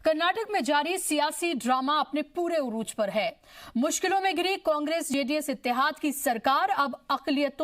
कर्नाटक में जारी सियासी ड्रामा अपने पूरे उरूज पर है। मुश्किलों में घिरी कांग्रेस जेडीएस इत्तेहाद की सरकार अब अकलियत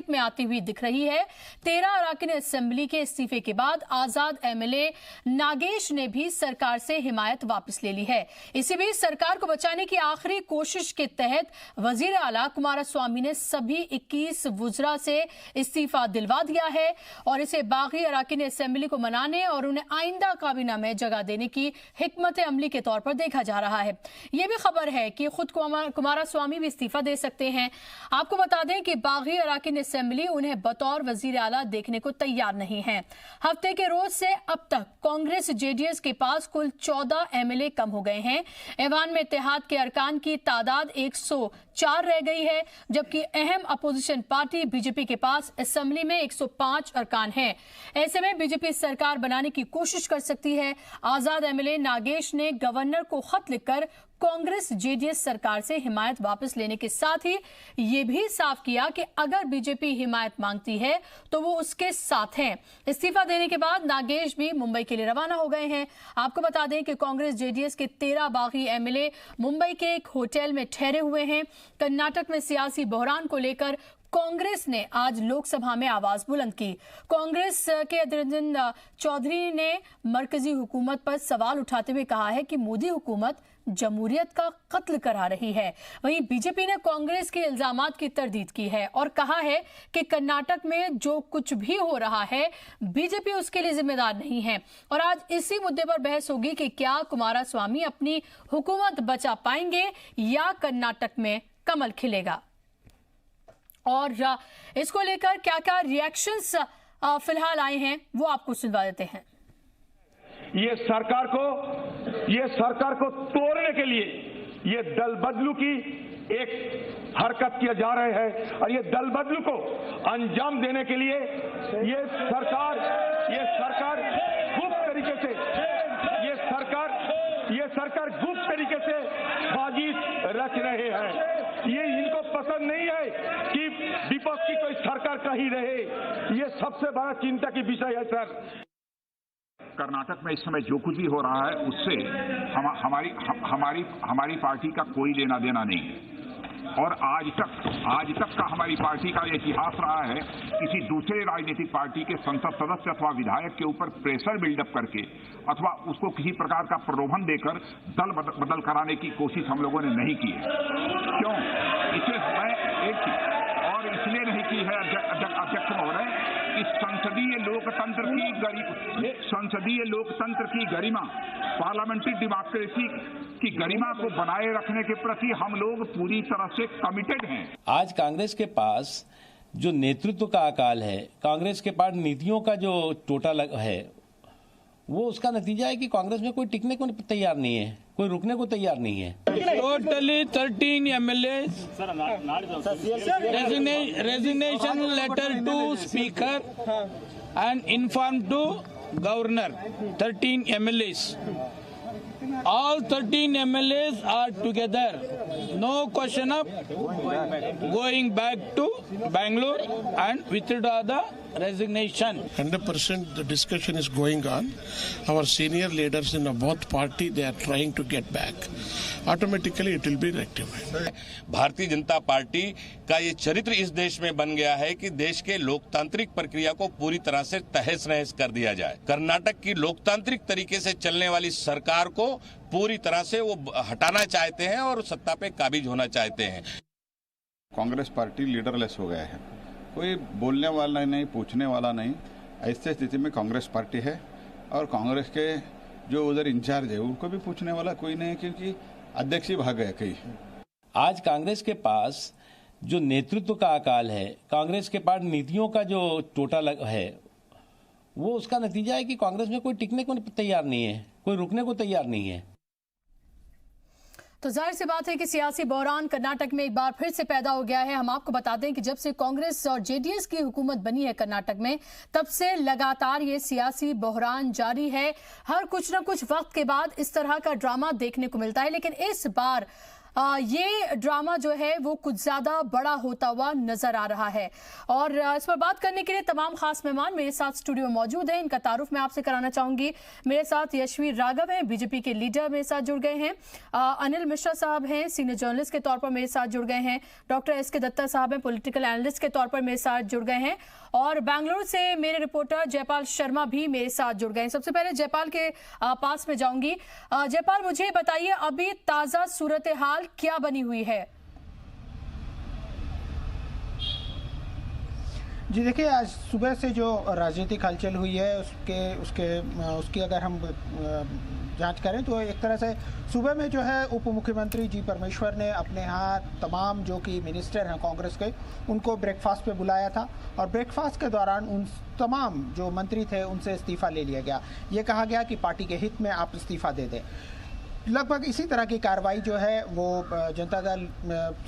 में आती हुई दिख रही है। 13 अरकान असेंबली के इस्तीफे के बाद आजाद एमएलए नागेश ने भी सरकार से हिमायत वापस ले ली है। इसी बीच सरकार को बचाने की आखिरी कोशिश के तहत वजीर आला कुमारस्वामी ने सभी 21 वुज़रा से इस्तीफा दिलवा दिया है और इसे बागी अरकान असेंबली को मनाने और उन्हें आइंदा काबीना में जगह देने की हिकमत अमली के तौर पर देखा जा रहा है। यह भी खबर है कि खुद कुमारस्वामी भी इस्तीफा दे सकते हैं। आपको बता दें कि बागी अरकान असेंबली उन्हें बतौर वजीर आला देखने को तैयार नहीं है। हफ्ते के रोज से अब तक कांग्रेस जेडीएस के पास कुल 14 एमएलए कम हो गए हैं। ऐवान में इत्तेहाद के अरकान की तादाद 104 रह गई है, जबकि अहम अपोजिशन पार्टी बीजेपी के पास असेंबली में 105 अरकान हैं। ऐसे में बीजेपी सरकार बनाने की कोशिश कर सकती है। आजाद एमएलए नागेश ने गवर्नर को खत लिखकर कांग्रेस जेडीएस सरकार से हिमायत वापस लेने के साथ ही यह भी साफ किया कि अगर बीजेपी हिमायत मांगती है तो वो उसके साथ हैं। इस्तीफा देने के बाद नागेश भी मुंबई के लिए रवाना हो गए हैं। आपको बता दें कि कांग्रेस जेडीएस के 13 बागी एमएलए मुंबई के एक होटल में ठहरे हुए हैं। कर्नाटक में सियासी बहरान को लेकर कांग्रेस ने आज लोकसभा में आवाज बुलंद की। कांग्रेस के अधीर रंजन चौधरी ने मरकजी हुकूमत पर सवाल उठाते हुए कहा है कि मोदी हुकूमत जमहूरियत का कत्ल करा रही है। वहीं बीजेपी ने कांग्रेस के इल्जामात की तरदीद की है और कहा है कि कर्नाटक में जो कुछ भी हो रहा है बीजेपी उसके लिए जिम्मेदार नहीं है। और आज इसी मुद्दे पर बहस होगी कि क्या कुमारस्वामी अपनी हुकूमत बचा पाएंगे या कर्नाटक में कमल खिलेगा। और इसको लेकर क्या क्या रिएक्शंस फिलहाल आए हैं वो आपको सुनवा देते हैं। ये सरकार को तोड़ने के लिए ये दल बदलू की एक हरकत किया जा रहे हैं और ये दल बदलू को अंजाम देने के लिए ये सरकार गुप्त तरीके से ये सरकार गुप्त तरीके से साजिश रच रहे हैं। ये इनको पसंद नहीं है कि विपक्ष की कोई सरकार कहीं रहे। ये सबसे बड़ा चिंता की विषय है सर। कर्नाटक में इस समय जो कुछ भी हो रहा है उससे हमारी पार्टी का कोई लेना देना नहीं है। और आज तक का हमारी पार्टी का इतिहास रहा है किसी दूसरे राजनीतिक पार्टी के संसद सदस्य अथवा विधायक के ऊपर प्रेशर बिल्डअप करके अथवा उसको किसी प्रकार का प्रलोभन देकर दल बदल कराने की कोशिश हम लोगों ने नहीं की है। क्यों? इसे मैं एक चीज और इसलिए नहीं की है अध्यक्ष महोदय, इस संसदीय लोकतंत्र की गरिमा, पार्लियामेंट्री डेमोक्रेसी की गरिमा को बनाए रखने के प्रति हम लोग पूरी तरह से कमिटेड हैं। आज कांग्रेस के पास जो नेतृत्व का अकाल है, कांग्रेस के पास नीतियों का जो टोटा है, वो उसका नतीजा है कि कांग्रेस में कोई टिकने को तैयार नहीं है, कोई रुकने को तैयार नहीं है। Totally 13 MLAs resignation letter to speaker and inform to governor. 13 MLAs. All 13 MLAs are together. No question of going back to Bangalore and withdraw the resignation. 100% the discussion is going on. Our senior leaders in both party, they are trying to get back. Automatically it will be rectified. Bharatiya Janata party का ये चरित्र इस देश में बन गया है कि देश के लोकतांत्रिक प्रक्रिया को पूरी तरह से तहस नहस कर दिया जाए। कर्नाटक की लोकतांत्रिक तरीके से चलने वाली सरकार को पूरी तरह से वो हटाना चाहते हैं और सत्ता पे काबिज होना चाहते हैं। कांग्रेस पार्टी लीडरलेस हो गया है, कोई बोलने वाला नहीं, पूछने वाला नहीं। ऐसी स्थिति में कांग्रेस पार्टी है और कांग्रेस के जो उधर इंचार्ज है उनको भी पूछने वाला कोई नहीं, क्योंकि अध्यक्ष ही भाग गए कई। आज कांग्रेस के पास जो नेतृत्व का अकाल है, कांग्रेस के पास नीतियों का जो टोटा है, वो उसका नतीजा है कि कांग्रेस में कोई टिकने को तैयार नहीं है, कोई रुकने को तैयार नहीं है। तो जाहिर सी बात है कि सियासी बहरान कर्नाटक में एक बार फिर से पैदा हो गया है। हम आपको बता दें कि जब से कांग्रेस और जेडीएस की हुकूमत बनी है कर्नाटक में, तब से लगातार ये सियासी बहरान जारी है। हर कुछ न कुछ वक्त के बाद इस तरह का ड्रामा देखने को मिलता है, लेकिन इस बार ये ड्रामा जो है वो कुछ ज्यादा बड़ा होता हुआ नजर आ रहा है। और इस पर बात करने के लिए तमाम खास मेहमान मेरे साथ स्टूडियो में मौजूद हैं। इनका तारुफ मैं आपसे कराना चाहूंगी। मेरे साथ यशवीर राघव हैं, बीजेपी के लीडर मेरे साथ जुड़ गए हैं। अनिल मिश्रा साहब हैं, सीनियर जर्नलिस्ट के तौर पर मेरे साथ जुड़ गए हैं। डॉक्टर एस के दत्ता साहब हैं, पॉलिटिकल एनालिस्ट के तौर पर मेरे साथ जुड़ गए हैं। और बेंगलुरु से मेरे रिपोर्टर जयपाल शर्मा भी मेरे साथ जुड़ गए हैं। सबसे पहले जयपाल के पास में जाऊंगी। जयपाल, मुझे बताइए अभी ताजा सूरत हाल क्या बनी हुई है? जी देखिए, आज सुबह से जो राजनीतिक हलचल हुई है उसकी अगर हम जांच करें तो एक तरह से सुबह में जो है उप मुख्यमंत्री जी परमेश्वर ने अपने यहाँ तमाम जो कि मिनिस्टर हैं कांग्रेस के उनको ब्रेकफास्ट पे बुलाया था और ब्रेकफास्ट के दौरान उन तमाम जो मंत्री थे उनसे इस्तीफा ले लिया गया। ये कहा गया कि पार्टी के हित में आप इस्तीफा दे दें। लगभग इसी तरह की कार्रवाई जो है वो जनता दल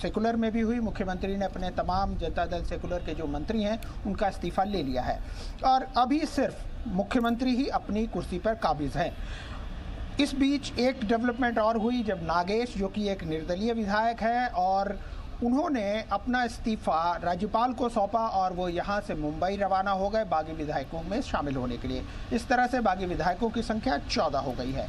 सेकुलर में भी हुई। मुख्यमंत्री ने अपने तमाम जनता दल सेकुलर के जो मंत्री हैं उनका इस्तीफा ले लिया है और अभी सिर्फ मुख्यमंत्री ही अपनी कुर्सी पर काबिज हैं। इस बीच एक डेवलपमेंट और हुई जब नागेश, जो कि एक निर्दलीय विधायक है, और उन्होंने अपना इस्तीफा राज्यपाल को सौंपा और वो यहाँ से मुंबई रवाना हो गए बागी विधायकों में शामिल होने के लिए। इस तरह से बागी विधायकों की संख्या 14 हो गई है।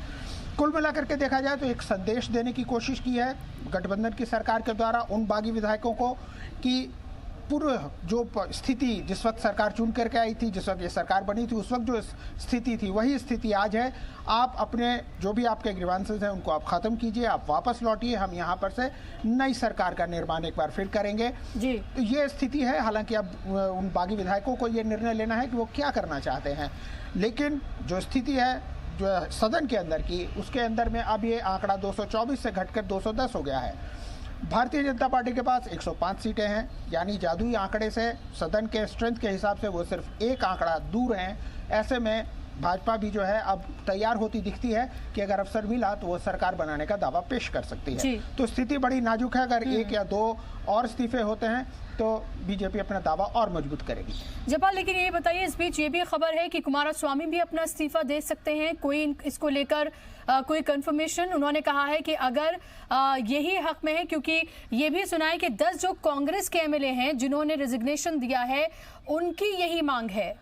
कुल मिलाकर के देखा जाए तो एक संदेश देने की कोशिश की है गठबंधन की सरकार के द्वारा उन बागी विधायकों को कि पूर्व जो स्थिति जिस वक्त सरकार चुन करके आई थी, जिस वक्त ये सरकार बनी थी, उस वक्त जो स्थिति थी वही स्थिति आज है। आप अपने जो भी आपके ग्रीवांसेस हैं उनको आप खत्म कीजिए, आप वापस लौटिए, हम यहाँ पर से नई सरकार का निर्माण एक बार फिर करेंगे जी। तो ये स्थिति है। हालांकि अब उन बागी विधायकों को ये निर्णय लेना है कि वो क्या करना चाहते हैं, लेकिन जो स्थिति है जो सदन के अंदर की, उसके अंदर में अब ये आंकड़ा 224 से घटकर 210 हो गया है। भारतीय जनता पार्टी के पास 105 सीटें हैं, यानी जादुई आंकड़े से सदन के स्ट्रेंथ के हिसाब से वो सिर्फ एक आंकड़ा दूर हैं। ऐसे में भाजपा भी जो है अब तैयार होती दिखती है कि अगर अवसर मिला तो वो सरकार बनाने का दावा पेश कर सकती है। तो स्थिति बड़ी नाजुक है। अगर एक या दो और इस्तीफे होते हैं तो बीजेपी अपना दावा और मजबूत करेगी। जयपाल, लेकिन ये बताइए, इस बीच ये भी खबर है कि कुमारस्वामी भी अपना इस्तीफा दे सकते हैं। कोई इसको लेकर कोई कंफर्मेशन? उन्होंने कहा है कि अगर यही हक में है, क्योंकि ये भी सुना है कि 10 जो कांग्रेस के एमएलए हैं जिन्होंने रिजिग्नेशन दिया है उनकी यही मांग है।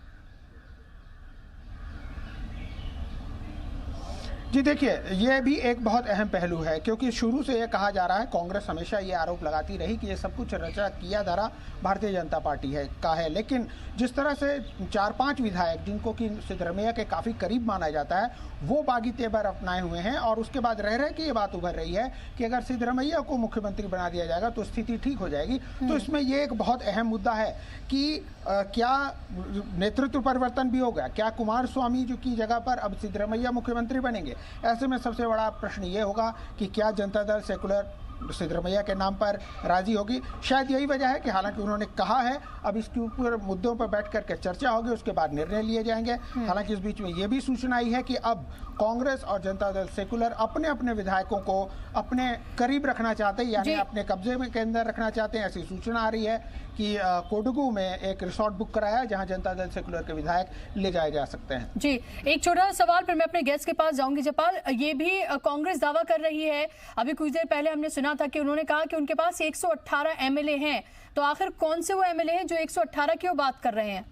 जी देखिए, ये भी एक बहुत अहम पहलू है क्योंकि शुरू से ये कहा जा रहा है, कांग्रेस हमेशा ये आरोप लगाती रही कि ये सब कुछ रचा किया धरा भारतीय जनता पार्टी का है। लेकिन जिस तरह से 4-5 विधायक जिनको कि सिद्धरमैया के काफ़ी करीब माना जाता है वो बागी तेवर अपनाए हुए हैं और उसके बाद रह के ये बात उभर रही है कि अगर सिद्धरमैया को मुख्यमंत्री बना दिया जाएगा तो स्थिति ठीक हो जाएगी। तो इसमें ये एक बहुत अहम मुद्दा है कि क्या नेतृत्व परिवर्तन भी होगा, क्या कुमारस्वामी जो की जगह पर अब सिद्धरमैया मुख्यमंत्री बनेंगे। ऐसे में सबसे बड़ा प्रश्न ये होगा कि क्या जनता दल सेकुलर सिद्धरमैया के नाम पर राजी होगी। शायद यही वजह है कि हालांकि उन्होंने कहा है अब इसके ऊपर मुद्दों पर बैठ करके चर्चा होगी, उसके बाद निर्णय लिए जाएंगे। हालांकि इस बीच में ये भी सूचना आई है कि अब कांग्रेस और जनता दल सेकुलर अपने अपने विधायकों को अपने करीब रखना चाहते हैं, यानी अपने कब्जे में के अंदर रखना चाहते हैं। ऐसी सूचना आ रही है कि कोडगू में एक रिसोर्ट बुक कराया है जहां जनता दल सेकुलर के विधायक ले जाए जा सकते हैं। जी, एक छोटा सवाल फिर मैं अपने गेस्ट के पास जाऊंगी। जयपाल, ये भी कांग्रेस दावा कर रही है, अभी कुछ देर पहले हमने सुना था कि उन्होंने कहा कि उनके पास 118 एमएलए हैं। तो आखिर कौन से वो एमएलए हैं जो 118 की बात कर रहे हैं?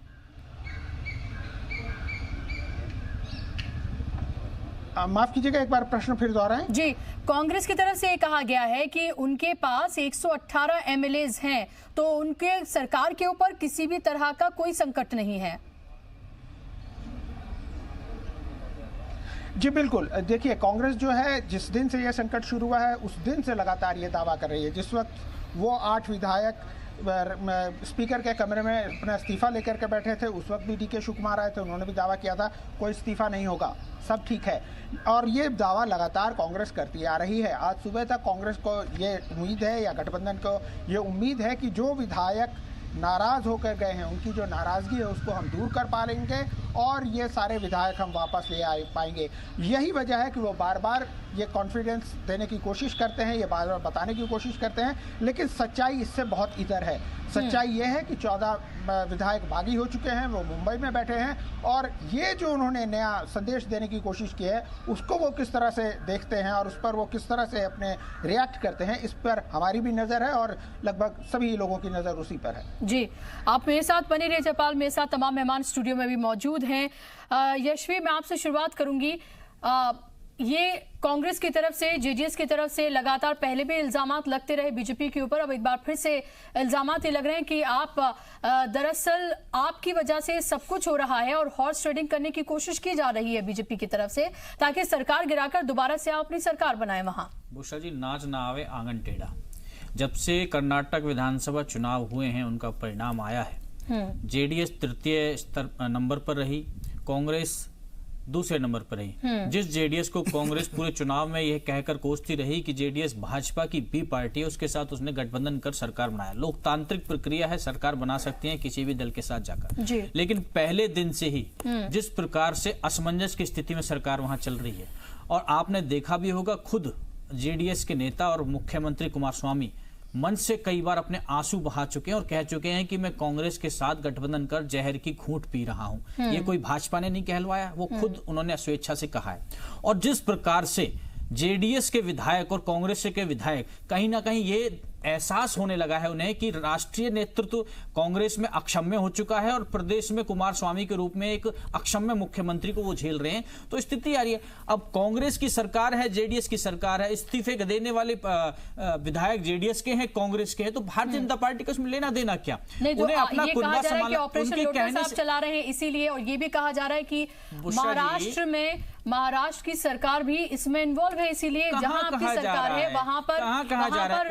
माफ कीजिएगा, एक बार प्रश्न फिर दोहराएं। जी, कांग्रेस की तरफ से ये कहा गया है कि उनके पास 118 एमएलए हैं, तो उनके सरकार के ऊपर किसी भी तरह का कोई संकट नहीं है। जी बिल्कुल, देखिए कांग्रेस जो है जिस दिन से यह संकट शुरू हुआ है उस दिन से लगातार ये दावा कर रही है। जिस वक्त वो 8 विधायक स्पीकर के कमरे में अपना इस्तीफा लेकर के बैठे थे उस वक्त भी डीके शिव कुमार आए थे, उन्होंने भी दावा किया था कोई इस्तीफा नहीं होगा, सब ठीक है। और ये दावा लगातार कांग्रेस करती आ रही है। आज सुबह तक कांग्रेस को ये उम्मीद है या गठबंधन को ये उम्मीद है कि जो विधायक नाराज होकर गए हैं उनकी जो नाराजगी है उसको हम दूर कर पा लेंगे और ये सारे विधायक हम वापस ले आ पाएंगे। यही वजह है कि वो बार बार ये कॉन्फिडेंस देने की कोशिश करते हैं, ये बार बार बताने की कोशिश करते हैं, लेकिन सच्चाई इससे बहुत इधर है। सच्चाई ये है कि 14 विधायक बागी हो चुके हैं, वो मुंबई में बैठे हैं, और ये जो उन्होंने नया संदेश देने की कोशिश की है उसको वो किस तरह से देखते हैं और उस पर वो किस तरह से अपने रिएक्ट करते हैं, इस पर हमारी भी नज़र है और लगभग सभी लोगों की नज़र उसी पर है। जी, आप मेरे साथ बने रहिए जयपाल, मेरे साथ तमाम मेहमान स्टूडियो में भी मौजूद हैं। यशवी, मैं आपसे शुरुआत करूंगी। ये कांग्रेस की तरफ से, जेडीएस की तरफ से लगातार पहले भी इल्जामात लगते रहे बीजेपी के ऊपर, अब एक बार फिर से इल्जामात ये लग रहे हैं कि आप दरअसल आपकी वजह से सब कुछ हो रहा है और हॉर्स ट्रेडिंग करने की कोशिश की जा रही है बीजेपी की तरफ से, ताकि सरकार गिराकर दोबारा से आप अपनी सरकार बनाए। वहां बुशा जी, नाच ना आवे आंगन टेढ़ा। जब से कर्नाटक विधानसभा चुनाव हुए हैं उनका परिणाम आया है। जेडीएस तृतीय नंबर पर रही, कांग्रेस दूसरे नंबर पर रही। जिस जेडीएस को कांग्रेस पूरे चुनाव में यह कहकर कोसती रही कि जेडीएस भाजपा की बी पार्टी है, उसके साथ उसने गठबंधन कर सरकार बनाया। लोकतांत्रिक प्रक्रिया है, सरकार बना सकती है किसी भी दल के साथ जाकर, लेकिन पहले दिन से ही जिस प्रकार से असमंजस की स्थिति में सरकार वहां चल रही है, और आपने देखा भी होगा खुद जेडीएस के नेता और मुख्यमंत्री कुमारस्वामी मंच से कई बार अपने आंसू बहा चुके हैं और कह चुके हैं कि मैं कांग्रेस के साथ गठबंधन कर जहर की घूंट पी रहा हूं। ये कोई भाजपा ने नहीं कहलवाया, वो खुद उन्होंने स्वेच्छा से कहा है। और जिस प्रकार से जेडीएस के विधायक और कांग्रेस के विधायक कहीं ना कहीं ये एहसास होने लगा है उन्हें कि राष्ट्रीय नेतृत्व कांग्रेस में अक्षम्य हो चुका है और प्रदेश में कुमारस्वामी के रूप में एक अक्षम्य मुख्यमंत्री को वो झेल रहे हैं, तो स्थिति आ रही है। अब कांग्रेस की सरकार है, जेडीएस की सरकार है, इस्तीफे देने वाले विधायक जेडीएस के हैं, कांग्रेस के हैं, तो भारतीय जनता पार्टी को इसमें लेना देना क्या? उन्हें अपना खुदबा संभालना, उनके कहने से चला रहे हैं इसीलिए, और ये भी कहा जा रहा है कि महाराष्ट्र की सरकार भी इसमें इन्वॉल्व है, इसीलिए जहां आपकी सरकार है वहां पर कहा जा रहा है।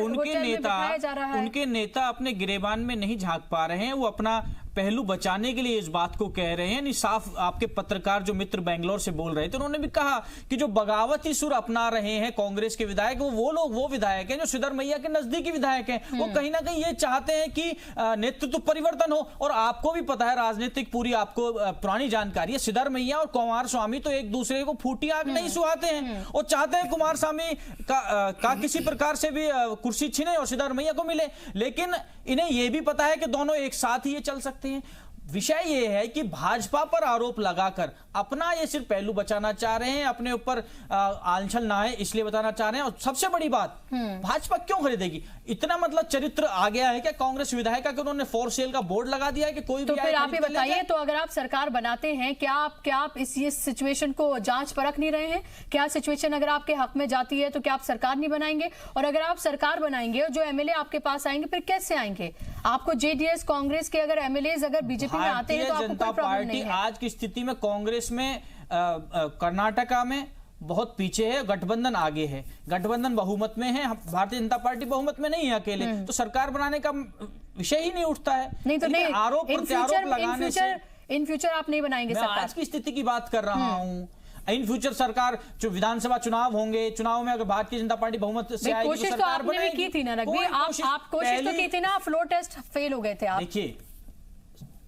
उनके नेता अपने गिरेबान में नहीं झांक पा रहे हैं, वो अपना पहलू बचाने के लिए इस बात को कह रहे हैं। नहीं, साफ आपके पत्रकार जो मित्र बेंगलोर से बोल रहे थे उन्होंने भी कहा कि जो बगावती सुर अपना रहे हैं कांग्रेस के विधायक, वो विधायक हैं जो सिद्धरमैया के नजदीकी विधायक हैं। वो कहीं ना कहीं ये चाहते हैं कि नेतृत्व परिवर्तन हो, और आपको भी पता है राजनीतिक पूरी आपको पुरानी जानकारी है, सिद्धरमैया और कुमारस्वामी तो एक दूसरे को फूटी आग नहीं सुहाते हैं। और चाहते हैं कुमारस्वामी का किसी प्रकार से भी कुर्सी छीने और सिद्धरमैया को मिले, लेकिन इन्हें यह भी पता है कि दोनों एक साथ ही ये चल सकते हैं। विषय ये है कि भाजपा पर आरोप लगाकर अपना ये सिर्फ पहलू बचाना चाह रहे हैं, अपने ऊपर आंचल ना है इसलिए बताना चाह रहे हैं। और सबसे बड़ी बात, भाजपा क्यों खरीदेगी? इतना मतलब चरित्र आ गया है क्या कांग्रेस विधायक का कि उन्होंने फॉर सेल का बोर्ड लगा दिया है कि कोई तो फिर आप ये बताइए, तो अगर आप सरकार बनाते हैं, क्या आप इस सिचुएशन को जांच परख नहीं रहे हैं? क्या सिचुएशन अगर आपके हक में जाती है तो क्या आप सरकार नहीं बनाएंगे? और अगर आप सरकार बनाएंगे और जो एमएलए आपके पास आएंगे फिर कैसे आएंगे? आपको जेडीएस कांग्रेस के अगर एमएलए अगर बीजेपी में आते हैं तो आपको कोई प्रॉब्लम नहीं है। आज की स्थिति में कांग्रेस में कर्नाटका में बहुत पीछे है, गठबंधन आगे है, गठबंधन बहुमत में है, भारतीय जनता पार्टी बहुमत में नहीं है अकेले, तो सरकार बनाने का विषय ही नहीं उठता है। नहीं तो नहीं, आरोप प्रत्यारोप लगाने से इन फ्यूचर आप नहीं बनाएंगे सरकार? आज की स्थिति की बात कर रहा हूँ। इन फ्यूचर सरकार जो विधानसभा चुनाव होंगे, चुनाव में अगर भारतीय जनता पार्टी बहुमत से आएगी कोशिश तो आपने भी की थी ना रघुवीर, आप कोशिश तो की थी ना, फ्लोर टेस्ट फेल हो गए थे आप। देखिए,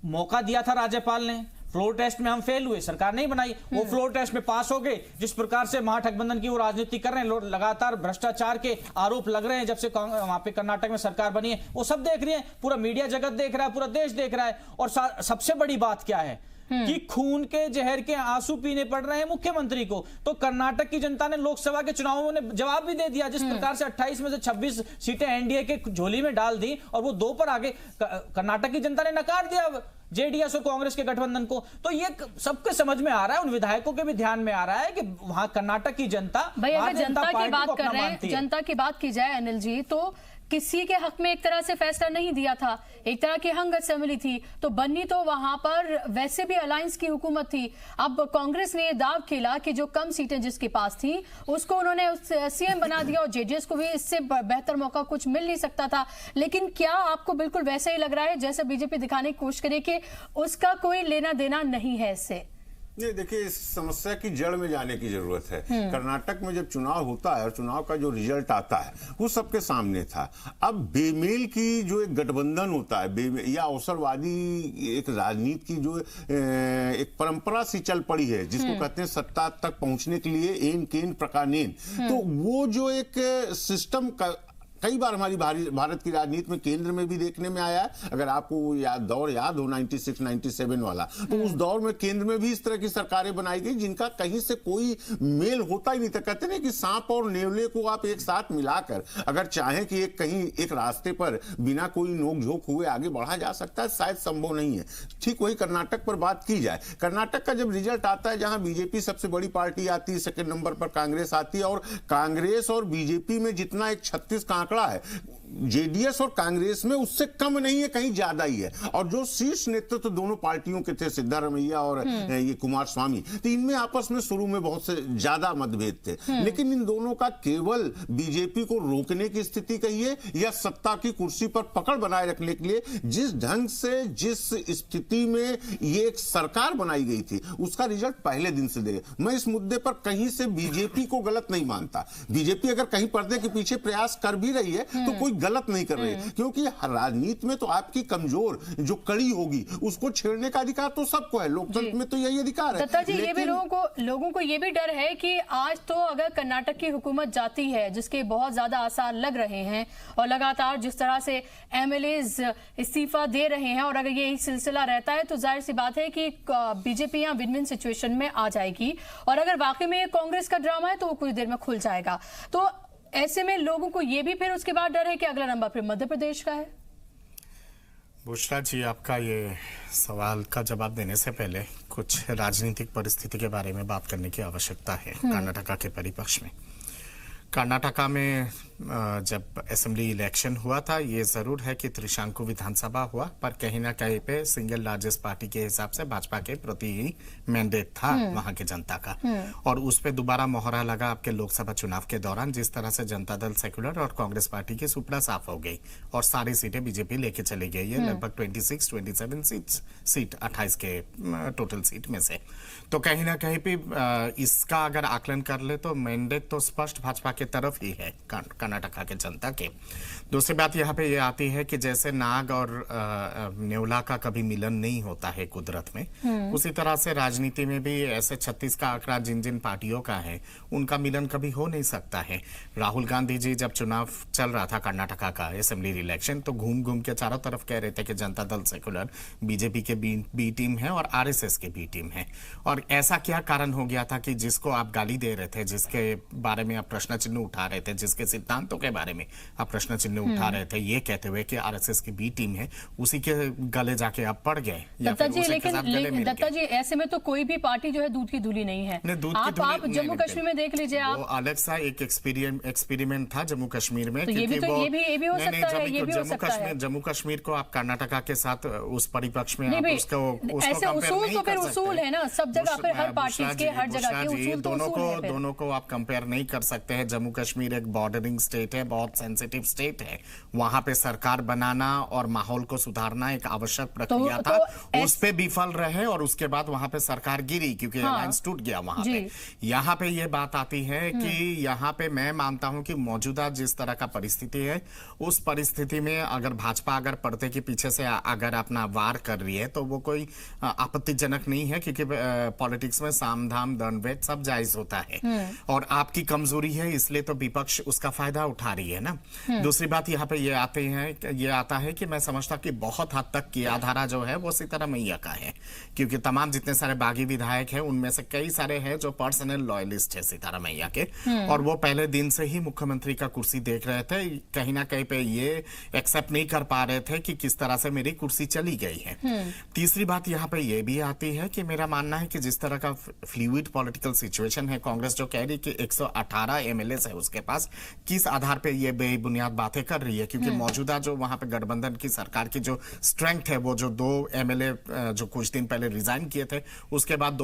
मौका दिया था राज्यपाल ने, फ्लोर टेस्ट में हम फेल हुए, सरकार नहीं बनाई। वो फ्लोर टेस्ट में पास हो गए। जिस प्रकार से महागठबंधन की वो राजनीति कर रहे हैं, लगातार भ्रष्टाचार के आरोप लग रहे हैं जब से वहां पे कर्नाटक में सरकार बनी है, वो सब देख रही है, पूरा मीडिया जगत देख रहा है, पूरा देश देख रहा है। और सबसे बड़ी बात क्या है कि खून के जहर के आंसू पीने पड़ रहे हैं मुख्यमंत्री को। तो कर्नाटक की जनता ने लोकसभा के चुनावों में जवाब भी दे दिया। जिस प्रकार से 28 में से 26 सीटें एनडीए के झोली में डाल दी और वो 2 पर आगे, कर्नाटक की जनता ने नकार दिया जेडीएस और कांग्रेस के गठबंधन को। तो ये सबके समझ में आ रहा है, उन विधायकों के भी ध्यान में आ रहा है कि वहां कर्नाटक की जनता, भाई अगर जनता की बात कर रहे हैं, जनता की बात की जाए अनिल जी, तो किसी के हक में एक तरह से फैसला नहीं दिया था, एक तरह की हंग असेंबली थी, तो बनी तो वहां पर वैसे भी अलायंस की हुकूमत थी। अब कांग्रेस ने यह दाव खेला कि जो कम सीटें जिसके पास थी उसको उन्होंने सीएम बना दिया, और जेडीएस को भी इससे बेहतर मौका कुछ मिल नहीं सकता था। लेकिन क्या आपको बिल्कुल वैसा ही लग रहा है जैसे बीजेपी दिखाने की कोशिश करे कि उसका कोई लेना देना नहीं है इससे? नहीं, देखिए, इस समस्या की जड़ में जाने की जरूरत है। कर्नाटक में जब चुनाव होता है और चुनाव का जो रिजल्ट आता है वो सबके सामने था। अब बेमेल की जो एक गठबंधन होता है या अवसरवादी एक राजनीति की जो एक परंपरा सी चल पड़ी है, जिसको कहते हैं सत्ता तक पहुंचने के लिए एन केन प्रकानेन, तो वो जो एक सिस्टम का कई बार हमारी भारत की राजनीति में केंद्र में भी देखने में आया है। अगर आपको दौर याद हो 96-97 वाला, तो उस दौर में केंद्र में भी इस तरह की सरकारें बनाई गई जिनका कहीं से कोई मेल होता ही नहीं था। कहते नहीं कि सांप और नेवले को आप एक साथ मिलाकर अगर चाहें कि कहीं एक रास्ते पर बिना कोई नोक-झोंक हुए आगे बढ़ा जा सकता है, शायद संभव नहीं है। ठीक वही कर्नाटक पर बात की जाए, कर्नाटक का जब रिजल्ट आता है, जहां बीजेपी सबसे बड़ी पार्टी आती है, सेकेंड नंबर पर कांग्रेस आती है, और कांग्रेस और बीजेपी में जितना एक 36 का है, जेडीएस और कांग्रेस में उससे कम नहीं है, कहीं ज्यादा ही है। और जो शीर्ष नेतृत्व दोनों पार्टियों के थे, सिद्धारमैया और ये कुमार स्वामी, तो इनमें आपस में शुरू में बहुत से ज्यादा मतभेद थे, लेकिन इन दोनों का केवल बीजेपी को रोकने की स्थिति कहिए या सत्ता की कुर्सी पर पकड़ बनाए रखने के लिए जिस ढंग से, जिस स्थिति में ये एक सरकार बनाई गई थी, उसका रिजल्ट पहले दिन से दे। मैं इस मुद्दे पर कहीं से बीजेपी को गलत नहीं मानता। बीजेपी अगर कहीं पर्दे के पीछे प्रयास कर भी रही है तो कोई गलत नहीं कर रही है, क्योंकि राजनीति में तो आपकी कमजोर जो कड़ी होगी उसको छेड़ने का अधिकार तो सबको है, लोकतंत्र में तो यही अधिकार है। दत्ता जी, ये भी लोगों को ये भी डर है कि आज तो अगर कर्नाटक की हुकूमत जाती है, जिसके बहुत ज्यादा आसार लग रहे हैं, और लगातार जिस तरह से एमएलएज इस्तीफा दे रहे हैं, और अगर ये सिलसिला रहता है तो जाहिर सी बात है कि बीजेपी यहाँ विन विन सिचुएशन में आ जाएगी, और अगर वाकई में कांग्रेस का ड्रामा है तो वो कुछ देर में खुल जाएगा। तो ऐसे में लोगों को ये भी फिर उसके बाद डर है कि अगला नंबर फिर मध्य प्रदेश का है। बुशरा जी, आपका ये सवाल का जवाब देने से पहले कुछ राजनीतिक परिस्थिति के बारे में बात करने की आवश्यकता है। कर्नाटका के परिप्रेक्ष्य में, कर्नाटका में जब असेंबली इलेक्शन हुआ था, ये जरूर है कि त्रिशंकु विधानसभा हुआ, पर कहीं ना कहीं पे सिंगल लार्जेस्ट पार्टी के हिसाब से भाजपा के प्रति ही मैंडेट था वहां की जनता का, और उस पे दोबारा मोहरा लगा आपके लोकसभा चुनाव के दौरान, जिस तरह से जनता दल सेक्युलर और कांग्रेस पार्टी की सुपड़ा साफ हो गई और सारी सीटें बीजेपी लेके चली गई है, लगभग 27 सीट 28 के टोटल सीट में से। तो कहीं ना कहीं पे इसका अगर आकलन कर ले तो मैंडेट तो स्पष्ट भाजपा की तरफ ही है कर्नाटका के जनता के। दूसरी बात यहाँ पे ये आती है कि जैसे नाग और नेवला का कभी मिलन नहीं होता है कुदरत में, उसी तरह से राजनीति में भी ऐसे 36 का आंकड़ा जिन जिन पार्टियों का है उनका मिलन कभी हो नहीं सकता है। राहुल गांधी जी जब चुनाव चल रहा था कर्नाटका का असेंबली इलेक्शन, तो घूम घूम के चारों तरफ कह रहे थे कि जनता दल सेक्युलर बीजेपी के बी टीम है और आरएसएस के बी टीम है। और ऐसा क्या कारण हो गया था कि जिसको आप गाली दे रहे थे, जिसके बारे में आप प्रश्न चिन्ह उठा रहे थे, जिसके सिद्धांतों के बारे में आप प्रश्न चिन्ह उठा रहे थे, ये कहते हुए कि आरएसएस की बी टीम है, उसी के गले जाके आप पड़ गए। दत्ता जी, लेकिन दत्ता जी, ऐसे में तो कोई भी पार्टी जो है दूध की धुली नहीं है। आप जम्मू कश्मीर में देख लीजिए, आप अलग सा एक एक्सपेरिमेंट था जम्मू कश्मीर में, तो ये भी हो सकता है, ये भी हो सकता है। जम्मू कश्मीर को आप कर्नाटका के साथ उस परिपक्ष में ऐसे उसूल तो फिर उसूल है ना, सब जगह पे हर पार्टी के हर जगह के उसूल तो उसूल है। दोनों को आप कंपेयर नहीं कर सकते हैं। जम्मू कश्मीर एक बॉर्डरिंग स्टेट है, बहुत सेंसिटिव स्टेट है, वहां पे सरकार बनाना और माहौल को सुधारना एक आवश्यक प्रक्रिया था, उस पे विफल रहे और उसके बाद वहां पे सरकार गिरी क्योंकि अलायंस टूट गया वहां पे। यहाँ पे ये बात आती है कि यहाँ पे मैं मानता हूं कि मौजूदा जिस तरह का परिस्थिति है, उस परिस्थिति में अगर भाजपा अगर पर्दे के पीछे से अगर अपना वार कर रही है तो वो कोई आपत्तिजनक नहीं है, क्योंकि पॉलिटिक्स में साम दाम दंड भेद सब जायज होता है और आपकी कमजोरी है, इसलिए तो विपक्ष उसका फायदा उठा रही है ना। दूसरी बात यहाँ पे ये आता है कि मैं समझता कि बहुत हद तक की आधारा जो है वो सिद्धारमैया का है, क्योंकि तमाम जितने सारे बागी विधायक हैं उनमें से कई सारे हैं जो पर्सनल लॉयलिस्ट है सिद्धारमैया के, और वो पहले दिन से ही मुख्यमंत्री का कुर्सी देख रहे थे, कहीं ना कहीं पे ये एक्सेप्ट नहीं कर पा रहे थे कि किस तरह से मेरी कुर्सी चली गई है। तीसरी बात यहाँ पे ये भी आती है कि मेरा मानना है कि जिस तरह का फ्लूइड पॉलिटिकल सिचुएशन है, कांग्रेस जो कह रही कि 118 एमएलए है उसके पास, किस आधार पे ये बेबुनियाद बातें कर रही है, क्योंकि मौजूदा जो वहां पे गठबंधन की सरकार की जो स्ट्रेंथ है, वो जो 2 एमएलए जो कुछ दिन पहले रिजाइन किए थे, उसके बाद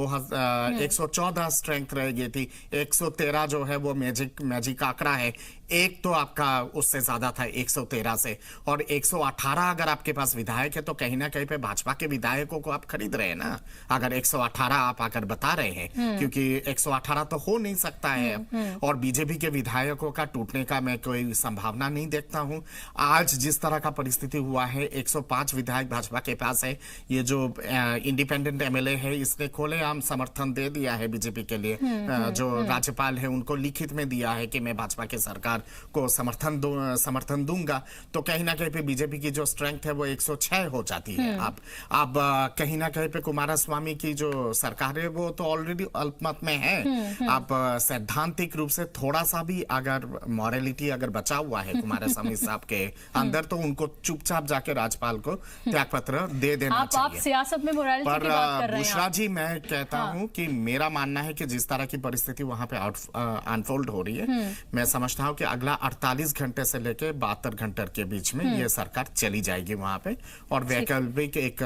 114 स्ट्रेंथ रह गई थी, 113 जो है वो मैजिक आंकड़ा है, एक तो आपका उससे ज्यादा था 113 से, और 118 अगर आपके पास विधायक है तो कहीं ना कहीं पे भाजपा के विधायकों को आप खरीद रहे हैं ना। अगर 118 आप अगर बता रहे हैं, क्योंकि 118 तो हो नहीं सकता है, और बीजेपी के विधायकों का टूटने का मैं कोई संभावना नहीं देखता हूं। आज जिस तरह का परिस्थिति हुआ है, 105 विधायक भाजपा के पास है। ये जो इंडिपेंडेंट एमएलए है इसने खुलेआम समर्थन दे दिया है बीजेपी के लिए। जो राज्यपाल है उनको लिखित में दिया है कि मैं भाजपा के सरकार को समर्थन दूंगा। तो कहीं ना कहीं पे बीजेपी की जो स्ट्रेंथ है वो 106 हो जाती है। अब कहीं ना कहीं पे कुमारस्वामी की जो सरकार है वो तो ऑलरेडी अल्पमत में है। अब सैद्धांतिक रूप से थोड़ा सा भी अगर मॉरलिटी अगर बचा हुआ है कुमारस्वामी साहब के अंदर, तो उनको चुपचाप जाके राज्यपाल को त्यागपत्र दे देना चाहिए। आप सियासत में मोरालिटी की बात कर रहे हैं। बुशरा जी, मैं कहता हूं कि मेरा मानना है कि जिस तरह की परिस्थिति वहां पे अनफोल्ड हो रही है, मैं समझता हूं कि अगला 48 घंटे से लेके 72 घंटे के बीच में ये सरकार चली जाएगी वहां पे, और वैकल्पिक एक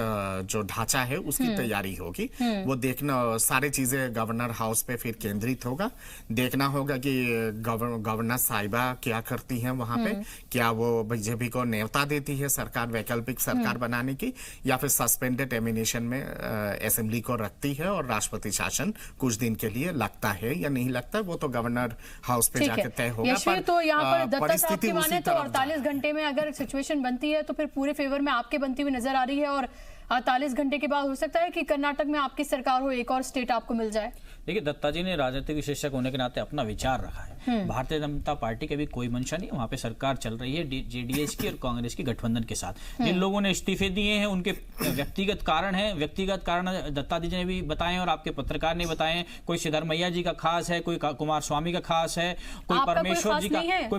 जो ढांचा है उसकी तैयारी होगी। वो देखना, सारी चीजें गवर्नर हाउस पे फिर केंद्रित होगा। देखना होगा कि गवर्नर साहिबा क्या करती हैं वहां पे, क्या वो बीजेपी को न्योता देती है सरकार वैकल्पिक सरकार बनाने की, या फिर सस्पेंडेड एमिनेशन में असेंबली को रखती है और राष्ट्रपति शासन कुछ दिन के लिए लगता है या नहीं लगता, वो तो गवर्नर हाउस पे जाके तय होगा। तो यहाँ पर दत्ता साहब की माने तो 48 घंटे में अगर सिचुएशन बनती है तो फिर पूरे फेवर में आपके बनती हुई नजर आ रही है, और 48 घंटे के बाद हो सकता है कि कर्नाटक में आपकी सरकार हो, एक और स्टेट आपको मिल जाए। देखिए, दत्ता जी ने राजनीतिक विशेषज्ञ होने के नाते अपना विचार रखा है। भारतीय जनता पार्टी के भी कोई मंशा नहीं, वहां पे सरकार चल रही है जेडीएस की और कांग्रेस की गठबंधन के साथ। जिन लोगों ने इस्तीफे दिए हैं उनके व्यक्तिगत कारण है, व्यक्तिगत कारण दत्ता जी ने भी बताए और आपके पत्रकार ने बताए। कोई सिद्धरमैया जी का खास है, कोई कुमार स्वामी का खास है, कोई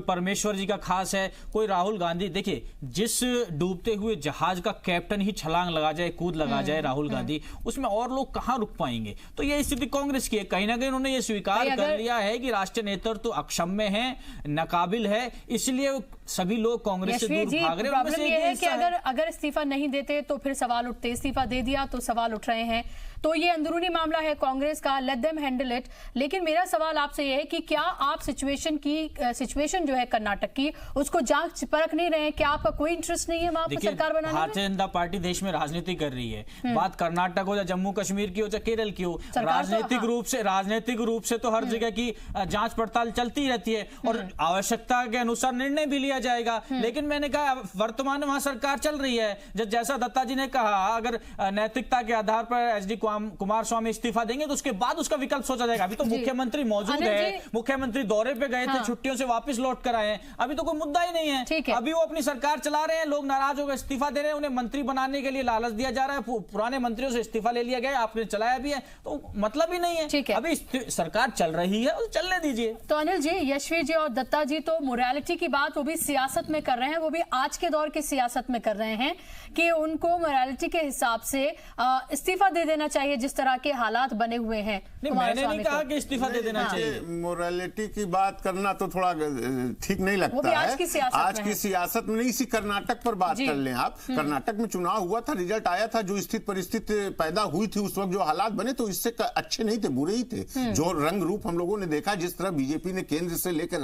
परमेश्वर जी का खास है, कोई राहुल गांधी। देखिए, जिस डूबते हुए जहाज का कैप्टन ही छलांग लगा जाए, कूद लगा जाए राहुल गांधी, उसमें और लोग कहां रुक पाएंगे। तो यह स्थिति कांग्रेस की है। कहीं ना कहीं उन्होंने ये स्वीकार कर लिया है कि राष्ट्रीय नेतृत्व अक्षम्य है, नाकाबिल है, इसलिए सभी लोग कांग्रेस से दूर भाग रहे हैं। प्रॉब्लम ये है कि अगर इस्तीफा नहीं देते तो फिर सवाल उठते, इस्तीफा दे दिया तो सवाल उठ रहे हैं। तो ये अंदरूनी मामला है कांग्रेस का, लेट देम हैंडल इट। लेकिन मेरा सवाल आपसे ये है कि क्या आप सिचुएशन जो है कर्नाटक की, उसको जांच परख नहीं रहे? क्या आपका कोई इंटरेस्ट नहीं है वहां पर सरकार बनाने में? भारतीय जनता पार्टी देश में राजनीति कर रही है। बात कर्नाटक हो या जम्मू कश्मीर की हो या केरल की हो, राजनीतिक रूप से तो हर जगह की जांच पड़ताल चलती रहती है और आवश्यकता के अनुसार निर्णय भी लिया जाएगा। लेकिन मैंने कहा वर्तमान में वहां सरकार चल रही है। जैसा दत्ता जी ने कहा, अगर नैतिकता के आधार पर एचडी कुमार स्वामी इस्तीफा देंगे तो उसके बाद उसका विकल्प सोचा जाएगा। अभी तो मुख्यमंत्री मौजूद है, मुख्यमंत्री दौरे पे गए थे, छुट्टियों से वापस लौट कर आए हैं, अभी तो कोई मुद्दा ही नहीं है। अभी वो अपनी सरकार चला रहे हैं, लोग नाराज होकर इस्तीफा दे रहे हैं, उन्हें मंत्री बनाने के लिए लालच दिया जा रहा है, पुराने मंत्रियों से इस्तीफा ले लिया गया, आपने चलाया भी है, तो मतलब ही नहीं है। अभी सरकार चल रही है, चलने दीजिए। तो अनिल जी, यशवी जी और दत्ता जी तो मोरालिटी की बात वो भी सियासत में कर रहे हैं, वो भी आज के दौर की सियासत में कर रहे हैं कि उनको मोरालिटी के हिसाब से इस्तीफा दे देना चाहिए जिस तरह के हालात बने हुए हैं। मैंने नहीं कहा कि इस्तीफा दे देना चाहिए। मोरालिटी की बात करना तो थोड़ा ठीक नहीं लगता है। आज की सियासत में नहीं, इसी कर्नाटक पर बात कर लें आप। कर्नाटक में चुनाव हुआ था, रिजल्ट आया था, जो स्थिति परिस्थिति पैदा हुई थी उस वक्त, जो हालात बने तो इससे अच्छे नहीं थे, बुरे ही थे। जो रंग रूप हम लोगों ने देखा, जिस तरह बीजेपी ने केंद्र से लेकर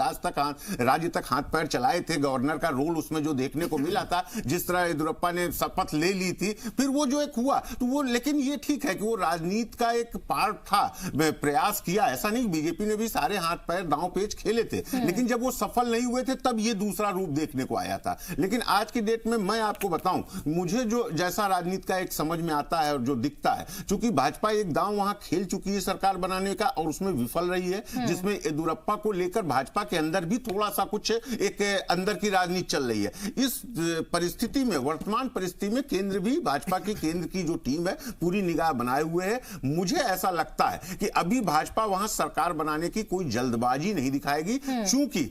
राज्य तक हाथ पैर चलाए थे, गवर्नर का रोल उसमें जो देखने को मिला था, जिस तरह येदियुरप्पा ने शपथ ले ली थी, फिर वो जो एक हुआ तो वो, लेकिन ये ठीक है कि वो राजनीति का एक पार्ट था, प्रयास किया, ऐसा नहीं। बीजेपी ने भी सारे हाथ पैर दांव पेच खेले थे, लेकिन जब वो सफल नहीं हुए थे तब ये दूसरा रूप देखने को आया था। लेकिन आज की डेट में मैं आपको बताऊं, मुझे जो जैसा राजनीति का एक समझ में आता है और जो दिखता है, चूंकि भाजपा एक दांव वहां खेल चुकी है सरकार बनाने का और उसमें विफल रही है, जिसमें येदियुरप्पा को लेकर भाजपा के अंदर भी थोड़ा सा कुछ एक अंदर की राजनीति चल रही है। इस परिस्थिति में, वर्तमान परिस्थिति में केंद्र भी, भाजपा की केंद्र की जो टीम है पूरी निगाह बनाए हुए है। मुझे ऐसा लगता है कि अभी भाजपा वहां सरकार बनाने की कोई जल्दबाजी नहीं दिखाएगी, क्योंकि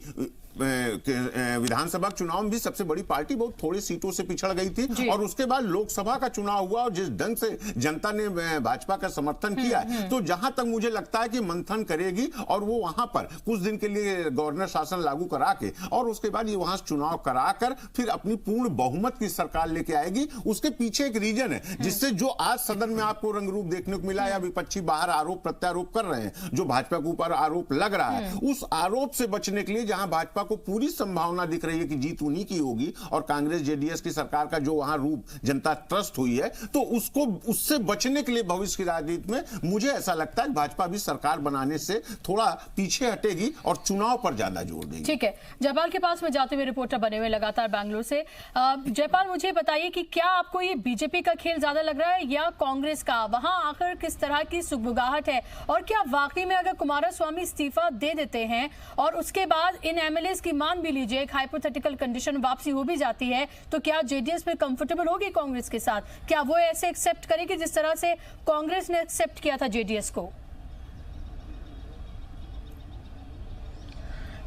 विधानसभा चुनाव में भी सबसे बड़ी पार्टी बहुत थोड़ी सीटों से पिछड़ गई थी, और उसके बाद लोकसभा का चुनाव हुआ और जिस ढंग से जनता ने भाजपा का समर्थन किया, तो जहां तक मुझे लगता है कि मंथन करेगी और वो वहां पर कुछ दिन के लिए गवर्नर शासन लागू करा के और उसके बाद ये वहां चुनाव कराकर फिर अपनी पूर्ण बहुमत की सरकार लेके आएगी। उसके पीछे एक रीजन है, जिससे जो आज सदन में आपको रंग रूप देखने को मिला, या विपक्षी बाहर आरोप प्रत्यारोप कर रहे हैं, जो भाजपा के ऊपर आरोप लग रहा है, उस आरोप से बचने के लिए जहां भाजपा को पूरी संभावना दिख रही है कि जीत उन्हीं की होगी और कांग्रेस जेडीएस की सरकार का जो वहां रूप जनता त्रस्त हुई है, तो उसको उससे बचने के लिए भविष्य की राजनीति में मुझे ऐसा लगता है भाजपा भी सरकार बनाने से थोड़ा पीछे हटेगी और चुनाव पर ज्यादा जोर देगी। ठीक है, जयपाल के पास में जाते हुए रिपोर्टर बने हुए लगातार बैंगलोर से। जयपाल, मुझे बताइए कि क्या आपको ये बीजेपी का खेल ज्यादा लग रहा है या कांग्रेस का? वहां आकर किस तरह की सुगबुगाहट है और क्या वाकई में अगर कुमारस्वामी इस्तीफा दे देते हैं और उसके बाद इन एमएलएस की मान भी लीजिए एक हाइपोथेटिकल कंडीशन वापसी हो भी जाती है, तो क्या जेडीएस में कंफर्टेबल होगी कांग्रेस के साथ? क्या वो ऐसे एक्सेप्ट करेगी जिस तरह से कांग्रेस ने एक्सेप्ट किया था जेडीएस को?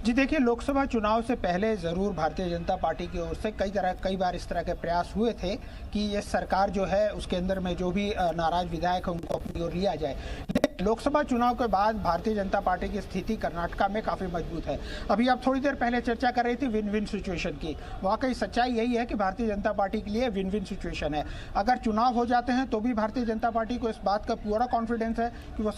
जी देखिए, लोकसभा चुनाव से पहले ज़रूर भारतीय जनता पार्टी की ओर से कई बार इस तरह के प्रयास हुए थे कि ये सरकार जो है उसके अंदर में जो भी नाराज विधायक है उनको अपनी ओर लिया जाए। लोकसभा चुनाव के बाद भारतीय जनता पार्टी की स्थिति कर्नाटका में काफ़ी मजबूत है। अभी आप थोड़ी देर पहले चर्चा कर रही थी विन विन सिचुएशन की। वाकई सच्चाई यही है कि भारतीय जनता पार्टी के लिए विन विन सिचुएशन है। अगर चुनाव हो जाते हैं तो भी भारतीय जनता पार्टी को इस बात का पूरा कॉन्फिडेंस है कि वो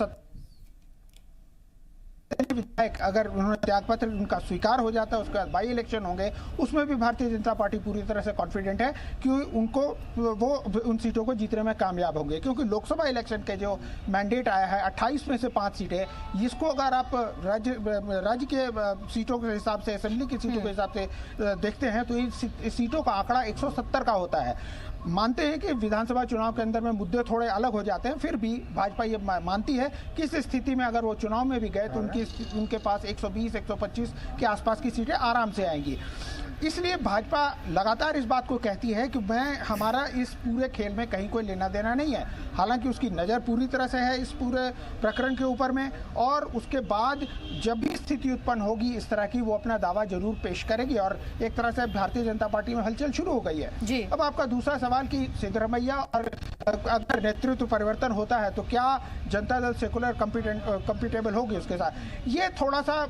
विधायक अगर उन्होंने त्यागपत्र उनका स्वीकार हो जाता है, उसके बाद बाई इलेक्शन होंगे, उसमें भी भारतीय जनता पार्टी पूरी तरह से कॉन्फिडेंट है कि वो उन सीटों को जीतने में कामयाब होंगे। क्योंकि लोकसभा इलेक्शन के जो मैंडेट आया है 28 में से 5 सीटें, इसको अगर आप राज्य के सीटों के हिसाब से, असेंबली की सीटों के हिसाब से देखते हैं तो इस सीटों का आंकड़ा 170 का होता है। मानते हैं कि विधानसभा चुनाव के अंदर में मुद्दे थोड़े अलग हो जाते हैं, फिर भी भाजपा ये मानती है कि इस स्थिति में अगर वो चुनाव में भी गए तो उनके पास 120-125 के आसपास की सीटें आराम से आएंगी। इसलिए भाजपा लगातार इस बात को कहती है कि हमारा इस पूरे खेल में कहीं कोई लेना देना नहीं है। हालांकि उसकी नज़र पूरी तरह से है इस पूरे प्रकरण के ऊपर में, और उसके बाद जब भी स्थिति उत्पन्न होगी इस तरह की, वो अपना दावा जरूर पेश करेगी। और एक तरह से भारतीय जनता पार्टी में हलचल शुरू हो गई है। अब आपका दूसरा सवाल कि सिद्धरमैया और अगर नेतृत्व परिवर्तन होता है तो क्या जनता दल सेकुलर कंपिटेबल होगी उसके साथ? ये थोड़ा सा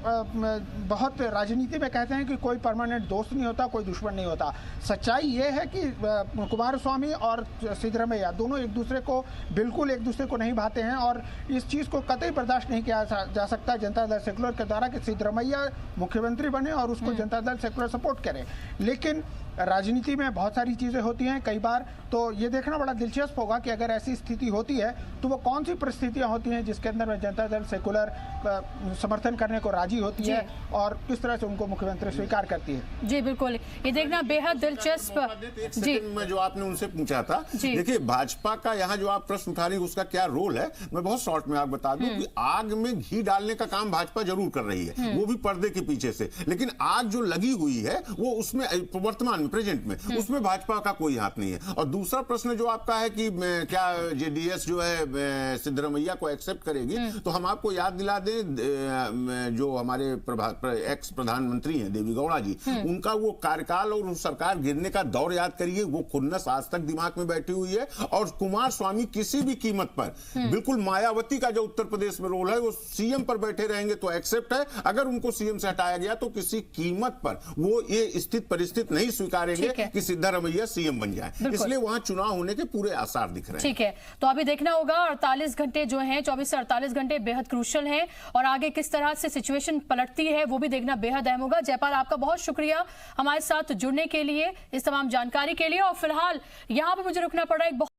बहुत राजनीति में कहते हैं कि कोई परमानेंट दोस्त नहीं होता, कोई दुश्मन नहीं होता। सच्चाई ये है कि कुमारस्वामी और सिद्धरमैया दोनों एक दूसरे को बिल्कुल एक दूसरे को नहीं भाते हैं, और इस चीज़ को कतई बर्दाश्त नहीं किया जा सकता जनता दल सेकुलर के द्वारा कि सिद्धरमैया मुख्यमंत्री बने और उसको जनता दल सेकुलर सपोर्ट करे। लेकिन राजनीति में बहुत सारी चीज़ें होती हैं कई बार, तो ये देखना बड़ा दिलचस्प होगा कि अगर ऐसी स्थिति होती है तो वो कौन सी परिस्थितियां होती हैं जिसके अंदर में जनता दल सेकुलर समर्थन करने को राजी होती है और किस तरह से उनको मुख्यमंत्री स्वीकार करती है। जी बिल्कुल, ये देखना बेहद दिलचस्प। जी में जो आपने उनसे पूछा था, देखिए भाजपा का यहाँ जो आप प्रश्न उठा रही है उसका क्या रोल है, मैं बहुत शॉर्ट में आप बता दूं कि आग में घी डालने का काम भाजपा जरूर कर रही है, वो भी पर्दे के पीछे से, लेकिन आग जो लगी हुई है वो उसमें वर्तमान में प्रेजेंट में उसमें भाजपा का कोई हाथ नहीं है। और दूसरा प्रश्न जो आपका है कि क्या जेडीएस जो है सिद्धरमैया को एक्सेप्ट करेगी, तो हम आपको याद दिला दें जो हमारे एक्स प्रधानमंत्री हैं देवी गौड़ा जी, उनका वो कार्यकाल और उस सरकार गिरने का दौर याद करिए, वो खुन्नस आज तक दिमाग में बैठी हुई है। और कुमार स्वामी किसी भी कीमत पर, बिल्कुल मायावती का जो उत्तर प्रदेश में रोल है, वो सीएम पर बैठे रहेंगे तो एक्सेप्ट है, अगर उनको सीएम से हटाया गया तो किसी कीमत पर वो ये स्थिति परिस्थिति नहीं स्वीकारेंगे कि सिद्धरमैया सीएम बन जाए। इसलिए वहां चुनाव होने के पूरे आसार दिख रहे हैं। ठीक है, तो अभी देखना होगा 48 घंटे जो हैं, 24 से 48 घंटे बेहद क्रूशियल हैं, और आगे किस तरह से सिचुएशन पलटती है वो भी देखना बेहद अहम होगा। जयपाल, आपका बहुत शुक्रिया हमारे साथ जुड़ने के लिए, इस तमाम जानकारी के लिए। और फिलहाल यहाँ पे मुझे रुकना पड़ा एक